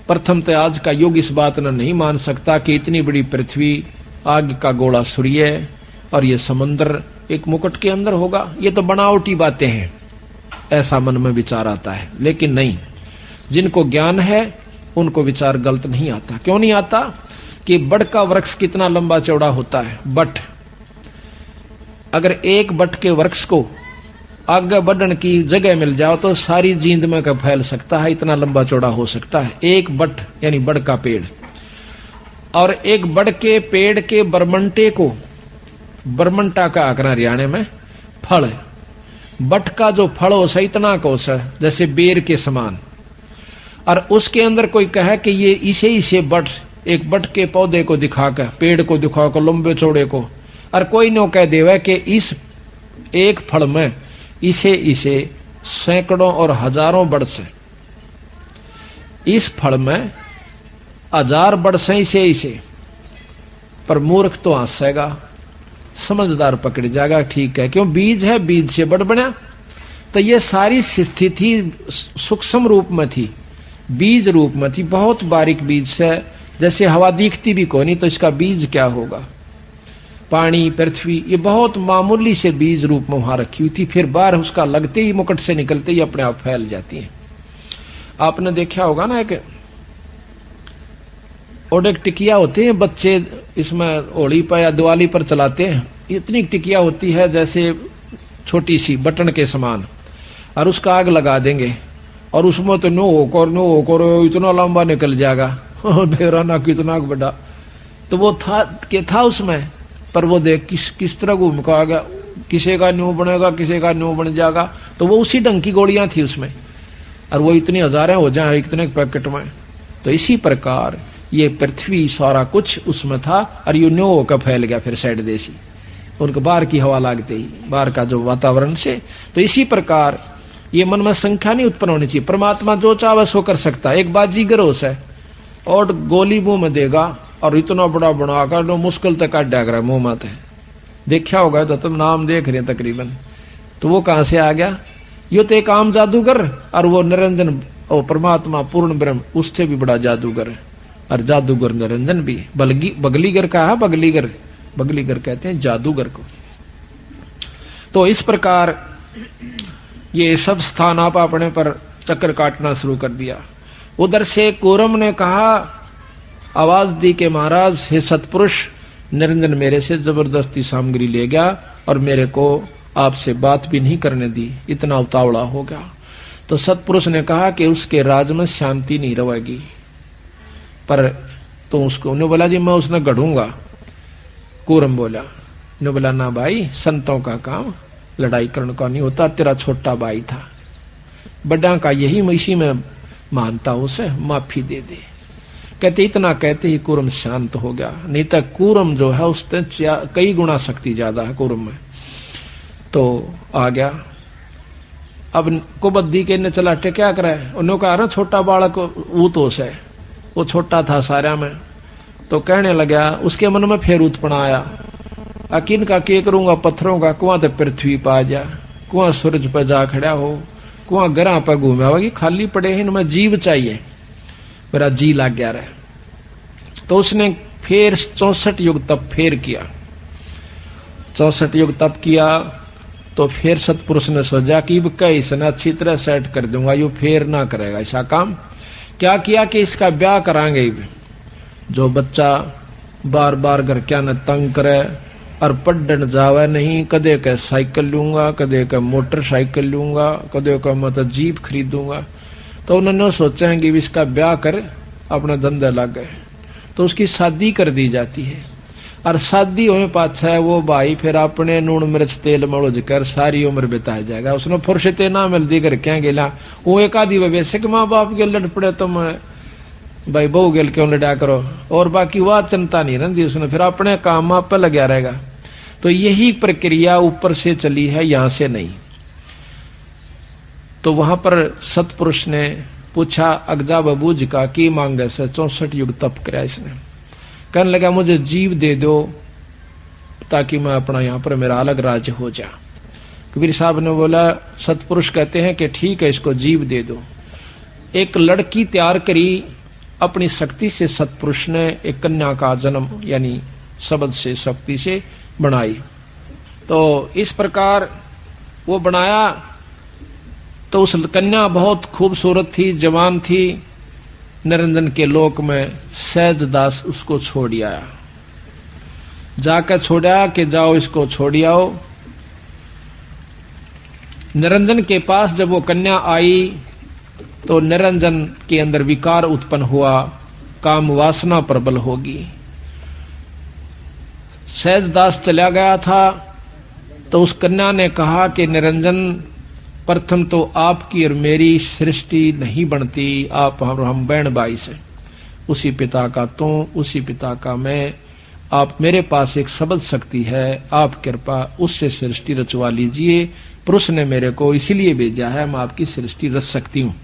Speaker 3: प्रथम तो आज का युग इस बात ने नहीं मान सकता कि इतनी बड़ी पृथ्वी, आग का गोला सूर्य और ये समुद्र एक मुकुट के अंदर होगा। ये तो बनावटी बातें हैं, ऐसा मन में विचार आता है। लेकिन नहीं, जिनको ज्ञान है उनको विचार गलत नहीं आता। क्यों नहीं आता? कि बट का वृक्ष कितना लंबा चौड़ा होता है। बट, अगर एक बट के वृक्ष को आगे बढ़ने की जगह मिल जाओ तो सारी जींद में का फैल सकता है, इतना लंबा चौड़ा हो सकता है एक बट, यानी बड़ का पेड़। और एक बड़ के पेड़ के बरमंटे को, बरमंटा का आकरा हरियाणा में फल है, बट का जो फल हो सा इतना कोस है जैसे बेर के समान। और उसके अंदर कोई कहे कि ये इसे बट, एक बट के पौधे को दिखाकर, पेड़ को दिखाकर लंबे चौड़े को, और कोई न कह देवे कि इस एक फल में इसे सैकड़ों और हजारों वर्ष है, इस फल में 1000 वर्ष है इसे। पर मूर्ख तो हंसेगा, समझदार पकड़ जाएगा, ठीक है, क्यों? बीज है, बीज से बड़ बना। तो ये सारी स्थिति सूक्ष्म रूप में थी, बीज रूप में थी, बहुत बारीक बीज से, जैसे हवा दिखती भी कोई नहीं तो इसका बीज क्या होगा। पानी, पृथ्वी, ये बहुत मामूली से बीज रूप में वहां रखी हुई थी। फिर बाहर उसका लगते ही, मुकुट से निकलते ही अपने आप फैल जाती है। आपने देखा होगा ना, एक ओडेक टिकिया होते हैं बच्चे, इसमें होली पर या दिवाली पर चलाते हैं। इतनी टिकिया होती है जैसे छोटी सी बटन के समान, और उसका आग लगा देंगे और उसमें तो नो होकर इतना लंबा निकल जाएगा, बेराना कितना बड़ा। तो वो था उसमें, पर वो देख किस तरह घूम का आ गया, किसी का न्यू बनेगा, किसी का न्यू बन जाएगा। तो वो उसी ढंग की गोलियां थी उसमें, और वो इतनी हजारें हो जाए इतने पैकेट में। तो इसी प्रकार ये पृथ्वी सारा कुछ उसमें था, और यू न्यू होकर फैल गया फिर साइड देसी, उनके बाहर की हवा लागते ही, बाहर का जो वातावरण से। तो इसी प्रकार ये मन में संख्या नहीं उत्पन्न होनी चाहिए। परमात्मा जो चाहे सो कर सकता है। एक बाजीगर होश है और गोली मुंह में देगा और इतना बड़ा बनाकर लो मुश्किल तक काट डाग मुंह में। देखा होगा तो तुम नाम देख रहे हैं तकरीबन। तो वो कहां से आ गया? यो तो एक आम जादूगर, और वो निरंजन और परमात्मा पूर्ण ब्रह्म उससे भी बड़ा जादूगर है। और जादूगर निरंजन भी, बगलीगर का है, बगलीगर कहते हैं जादूगर को। तो इस प्रकार ये सब स्थान आप अपने पर चक्कर काटना शुरू कर दिया। उधर से कूरम ने कहा, आवाज दी के महाराज हे सतपुरुष, निरंजन मेरे से जबरदस्ती सामग्री ले गया और मेरे को आपसे बात भी नहीं करने दी, इतना उतावला हो गया। तो सतपुरुष ने कहा कि उसके राज में शांति नहीं रहेगी। पर तो उसको ने बोला जी मैं उसने गढ़ूंगा। कूरम बोला, ने बोला ना भाई, संतों का काम लड़ाई करने का नहीं होता, तेरा छोटा भाई था, बड़ा का यही इसी में मानता, उसे माफी दे दे। कहते इतना कहते ही कूरम शांत हो गया। नहीं तो कूरम जो है उससे कई गुना शक्ति ज्यादा है कूरम में। तो आ गया। अब कुबद्दी के ने चला क्या करे, उन्होंने कहा ना छोटा बालक वो तो है, वो छोटा था सारा में। तो कहने लगा, उसके मन में फिर उत्पन्न आया, अकिन का के करूंगा, पत्थरों का कुआं तो पृथ्वी पा आ जा, कुआं सूरज पर जा खड़ा हो, कुआं गरा पर घूमे होगी, खाली पड़े हैं, इनमें जीव चाहिए, मेरा जी लग गया रहा। तो उसने फिर 64 युग तप फेर किया। 64 युग तप किया तो फिर सतपुरुष ने सोचा कि इसने अच्छी तरह सेट कर दूंगा, यो फेर ना करेगा ऐसा काम। क्या किया कि इसका ब्याह करांगे। जो बच्चा बार बार घर क्या न तंग करे और पढ़ने जावे नहीं, कदे के साइकिल लूंगा, कदे के मोटरसाइकिल लूंगा, कदे का मतलब जीप खरीदूंगा। तो उन्होंने सोचा कि इसका ब्याह कर अपना धंधा लग गए। तो उसकी शादी कर दी जाती है। और शादी होने पाछा है वो भाई फिर अपने नून मिर्च तेल मड़ोज कर सारी उम्र बिता जाएगा। उसने फुर्सते ना मिलती कर क्या गेला, वो एक आधी वैसे कि माँ बाप के लड़ पड़े तुम भाई बहू गेल क्यों लड़ा करो, और बाकी वह चिंता नहीं रहती। उसने फिर अपने काम आप पे लगा रहेगा। तो यही प्रक्रिया ऊपर से चली है, यहां से नहीं। तो वहां पर सतपुरुष ने पूछा अगजा बबूज का की मांगे से 64 युग तप कराया इसने। कहने लगा मुझे जीव दे दो ताकि मैं अपना यहाँ पर मेरा अलग राज्य हो जा। कबीर साहब ने बोला, सतपुरुष कहते हैं कि ठीक है इसको जीव दे दो। एक लड़की तैयार करी अपनी शक्ति से, सतपुरुष ने एक कन्या का जन्म यानी शब्द से शक्ति से बनाई। तो इस प्रकार वो बनाया तो उस कन्या बहुत खूबसूरत थी, जवान थी। निरंजन के लोक में सहजदास उसको छोड़ आया, जाकर छोड़ा कि जाओ इसको छोड़ आओ। निरंजन के पास जब वो कन्या आई तो निरंजन के अंदर विकार उत्पन्न हुआ, काम वासना प्रबल होगी। सहजदास चला गया था तो उस कन्या ने कहा कि निरंजन प्रथम तो आपकी और मेरी सृष्टि नहीं बनती, आप हम बहन भाई से, उसी पिता का तू उसी पिता का मैं, आप मेरे पास एक शब्द शक्ति है, आप कृपा उससे सृष्टि रचवा लीजिए। पुरुष ने मेरे को इसीलिए भेजा है, मैं आपकी सृष्टि रच सकती हूँ।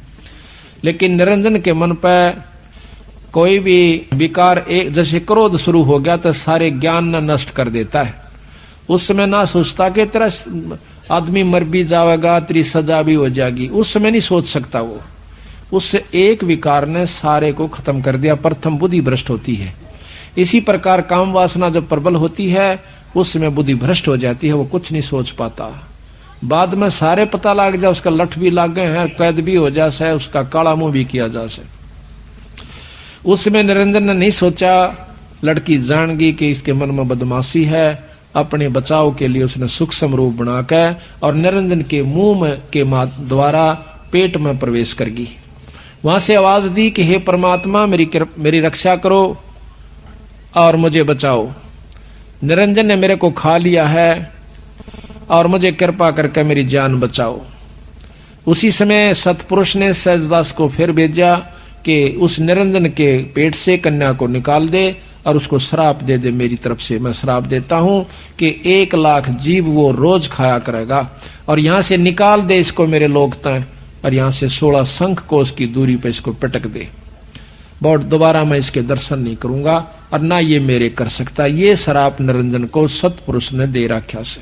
Speaker 3: लेकिन निरंजन के मन पर कोई भी विकार, एक जैसे क्रोध शुरू हो गया तो सारे ज्ञान न नष्ट कर देता है। उस समय ना सोचता कि तेरा आदमी मर भी जाएगा, तेरी सजा भी हो जाएगी, उस समय नहीं सोच सकता वो। उससे एक विकार ने सारे को खत्म कर दिया। प्रथम बुद्धि भ्रष्ट होती है। इसी प्रकार काम वासना जब प्रबल होती है उस समय बुद्धि भ्रष्ट हो जाती है, वो कुछ नहीं सोच पाता। बाद में सारे पता लग जाए, उसका लठ भी लग गए हैं, कैद भी हो जाए, उसका काला मुंह भी किया जा सके। उस समय निरंजन ने नहीं सोचा, लड़की जान गई कि इसके मन में बदमाशी है। अपने बचाव के लिए उसने सूक्ष्म रूप बनाकर और निरंजन के मुंह में के द्वारा पेट में प्रवेश कर गई। वहां से आवाज दी कि हे परमात्मा मेरी रक्षा करो और मुझे बचाओ। निरंजन ने मेरे को खा लिया है और मुझे कृपा करके मेरी जान बचाओ। उसी समय सतपुरुष ने सहजदास को फिर भेजा कि उस निरंजन के पेट से कन्या को निकाल दे और उसको श्राप दे दे। मेरी तरफ से मैं श्राप देता हूं कि 1 लाख जीव वो रोज खाया करेगा, और यहां से निकाल दे इसको मेरे लोक तय, और यहां से 16 शंख कोस की दूरी पे इसको पटक दे। बहुत दोबारा मैं इसके दर्शन नहीं करूंगा और ना ये मेरे कर सकता। ये श्राप निरंजन को सतपुरुष ने दे रखा से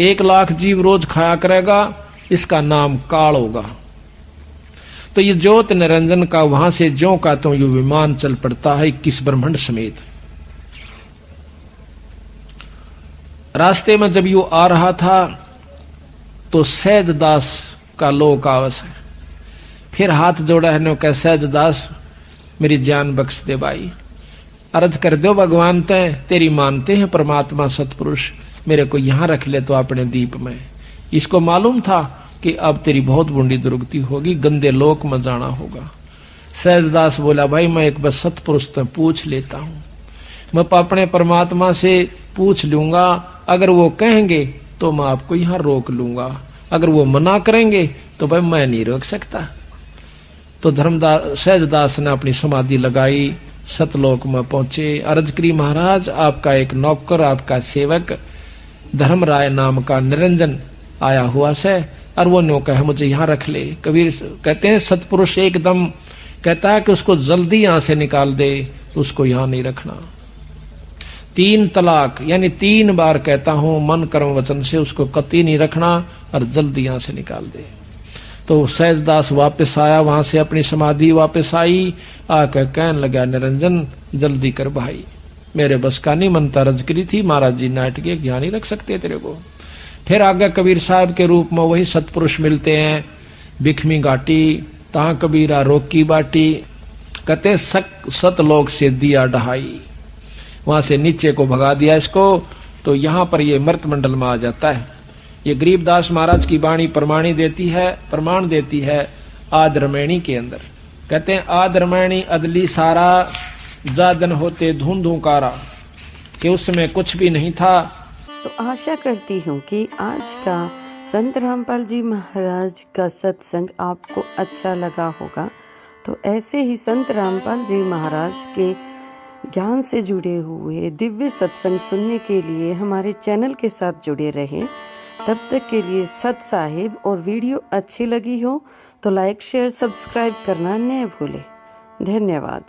Speaker 3: 1 लाख जीव रोज खाया करेगा, इसका नाम काल होगा। तो ये ज्योत निरंजन का वहां से ज्यों का तो यू विमान चल पड़ता है 21 ब्रह्मांड समेत। रास्ते में जब यू आ रहा था तो सहजदास का लोक आवस है। फिर हाथ जोड़ा है, कह सहजदास मेरी जान बख्श दे भाई, अर्ज कर दो भगवान तय, तेरी मानते हैं परमात्मा सतपुरुष, मेरे को यहां रख ले तो अपने दीप में। इसको मालूम था कि अब तेरी बहुत बूंदी दुर्गति होगी, गंदे लोक में जाना होगा। सहजदास बोला भाई मैं एक बार सतपुरुष से पूछ लेता हूं, मैं अपने परमात्मा से पूछ लूंगा, अगर वो कहेंगे तो मैं आपको यहां रोक लूंगा, अगर वो मना करेंगे तो भाई मैं नहीं रोक सकता। तो धर्मदास सहजदास ने अपनी समाधि लगाई, सतलोक में पहुंचे। अर्ज करी महाराज आपका एक नौकर, आपका सेवक धर्मराय नाम का निरंजन आया हुआ से, और वो नो कहे मुझे यहाँ रख ले। कबीर कहते हैं सतपुरुष एकदम कहता है कि उसको जल्दी यहां से निकाल दे, उसको यहां नहीं रखना। 3 तलाक यानी 3 बार कहता हूं मन कर्म वचन से उसको कतई नहीं रखना और जल्दी यहां से निकाल दे। तो सहजदास वापस आया, वहां से अपनी समाधि वापस आई, आकर कहने लगा निरंजन जल्दी कर भाई, मेरे बस का नहीं मनता। रज करी थी महाराज जी नाट के यहाँ नहीं रख सकते तेरे को। फिर आगे कबीर साहब के रूप में वही सतपुरुष मिलते हैं, बिखमी घाटी तहां कबीरा रोकी बाटी, कहते सतलोक से दिया डहाई, वहां से नीचे को भगा दिया इसको, तो यहां पर ये मृत मंडल में आ जाता है। ये गरीबदास महाराज की वाणी प्रमाण देती है आद रमैणी के अंदर। कहते हैं आद रमैणी अदली सारा जादन होते धूंधूकारा, कि उसमें कुछ भी नहीं था।
Speaker 1: तो आशा करती हूँ कि आज का संत रामपाल जी महाराज का सत्संग आपको अच्छा लगा होगा। तो ऐसे ही संत रामपाल जी महाराज के ज्ञान से जुड़े हुए दिव्य सत्संग सुनने के लिए हमारे चैनल के साथ जुड़े रहें। तब तक के लिए सत साहिब, और वीडियो अच्छी लगी हो तो लाइक शेयर सब्सक्राइब करना न भूलें। धन्यवाद।